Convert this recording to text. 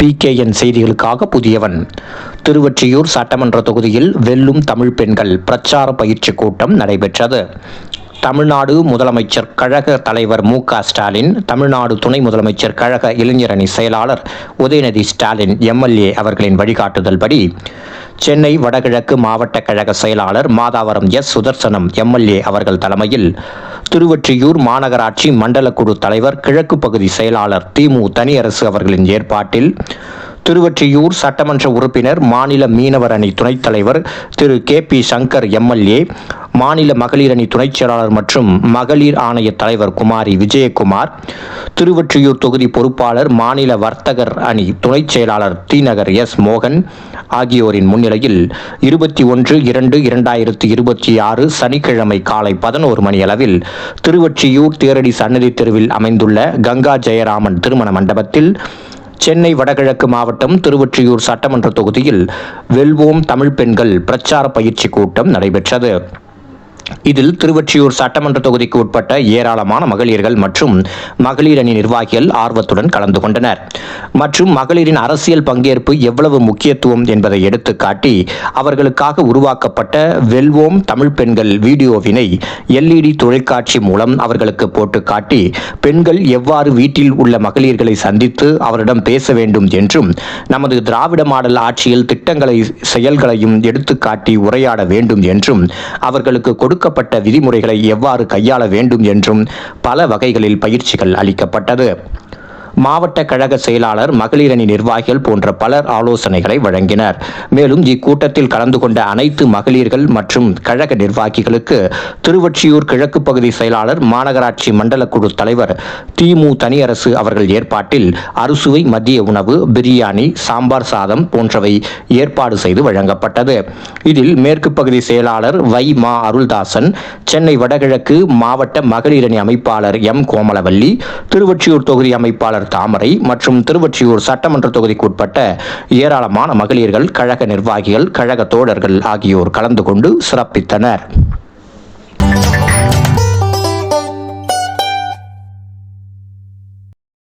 PKN செய்திகளுக்காக புதியவன். திருவொற்றியூர் சட்டமன்ற தொகுதியில் வெல்லும் தமிழ் பெண்கள் பிரச்சார பயிற்சி கூட்டம் நடைபெற்றது. தமிழ்நாடு முதலமைச்சர் கழக தலைவர் மு.க. ஸ்டாலின், தமிழ்நாடு துணை முதலமைச்சர் கழக இளைஞரணி செயலாளர் உதயநிதி ஸ்டாலின் MLA அவர்களின் வழிகாட்டுதல்படி சென்னை வடகிழக்கு மாவட்ட கழக செயலாளர் மாதாவரம் சுதர்சனம் MLA அவர்கள் தலைமையில் திருவொற்றியூர் மாநகராட்சி மண்டல குழு தலைவர் கிழக்கு பகுதி செயலாளர் திமு தனியரசு அவர்களின் ஏற்பாட்டில் திருவொற்றியூர் சட்டமன்ற உறுப்பினர் மாநில மீனவர் அணி துணைத் தலைவர் திரு KP சங்கர் MLA, மாநில மகளிர் அணி துணைச் செயலாளர் மற்றும் மகளிர் ஆணைய தலைவர் குமாரி விஜயகுமார், திருவொற்றியூர் தொகுதி பொறுப்பாளர் மாநில வர்த்தகர் அணி துணைச் செயலாளர் T.நகர் மோகன் ஆகியோரின் முன்னிலையில் 21/2/2026 சனிக்கிழமை காலை 11 மணி அளவில் திருவொற்றியூர் தேரடி சன்னதி தெருவில் அமைந்துள்ள கங்கா ஜெயராமன் திருமண மண்டபத்தில் சென்னை வடகிழக்கு மாவட்டம் திருவொற்றியூர் சட்டமன்ற தொகுதியில் வெல்வோம் தமிழ் பெண்கள் பிரச்சார பயிற்சி கூட்டம் நடைபெற்றது. இதில் திருவொற்றியூர் சட்டமன்ற தொகுதிக்கு உட்பட்ட ஏராளமான மகளிர்கள் மற்றும் மகளிர் அணி நிர்வாகிகள் ஆர்வத்துடன் கலந்து கொண்டனர். மற்றும் மகளிரின் அரசியல் பங்கேற்பு எவ்வளவு முக்கியத்துவம் என்பதை எடுத்துக்காட்டி அவர்களுக்காக உருவாக்கப்பட்ட வெல்வோம் தமிழ் பெண்கள் வீடியோவினை LED தொலைக்காட்சி மூலம் அவர்களுக்கு போட்டு காட்டி பெண்கள் எவ்வாறு வீட்டில் உள்ள மகளிர்களை சந்தித்து அவரிடம் பேச வேண்டும் என்றும் நமது திராவிட மாடல் ஆட்சியில் திட்டங்களை செயல்களையும் எடுத்துக்காட்டி உரையாட வேண்டும் என்றும் அவர்களுக்கு கொடுக்கப்பட்ட விதிமுறைகளை எவ்வாறு கையாள வேண்டும் என்றும் பல வகைகளில் பயிற்சிகள் அளிக்கப்பட்டது. மாவட்ட கழக செயலாளர், மகளிர் அணி நிர்வாகிகள் போன்ற பலர் ஆலோசனைகளை வழங்கினர். மேலும் இக்கூட்டத்தில் கலந்து கொண்ட அனைத்து மகளிர்கள் மற்றும் கழக நிர்வாகிகளுக்கு திருவொற்றியூர் கிழக்கு பகுதி செயலாளர், மாநகராட்சி மண்டல குழு தலைவர் திமு தனியரசு அவர்கள் ஏற்பாட்டில் அறுசுவை மதிய உணவு, பிரியாணி, சாம்பார் சாதம் போன்றவை ஏற்பாடு செய்து வழங்கப்பட்டது. இதில் மேற்கு பகுதி செயலாளர் மா அருள்தாசன், சென்னை வடகிழக்கு மாவட்ட மகளிர் அணி அமைப்பாளர் கோமலவல்லி, திருவொற்றியூர் தொகுதி அமைப்பாளர் தாமரை மற்றும் திருவொற்றியூர் சட்டமன்ற தொகுதிக்கு உட்பட்ட ஏராளமான மகளிர்கள், கழக நிர்வாகிகள், கழக தோழர்கள் ஆகியோர் கலந்து கொண்டு சிறப்பித்தனர்.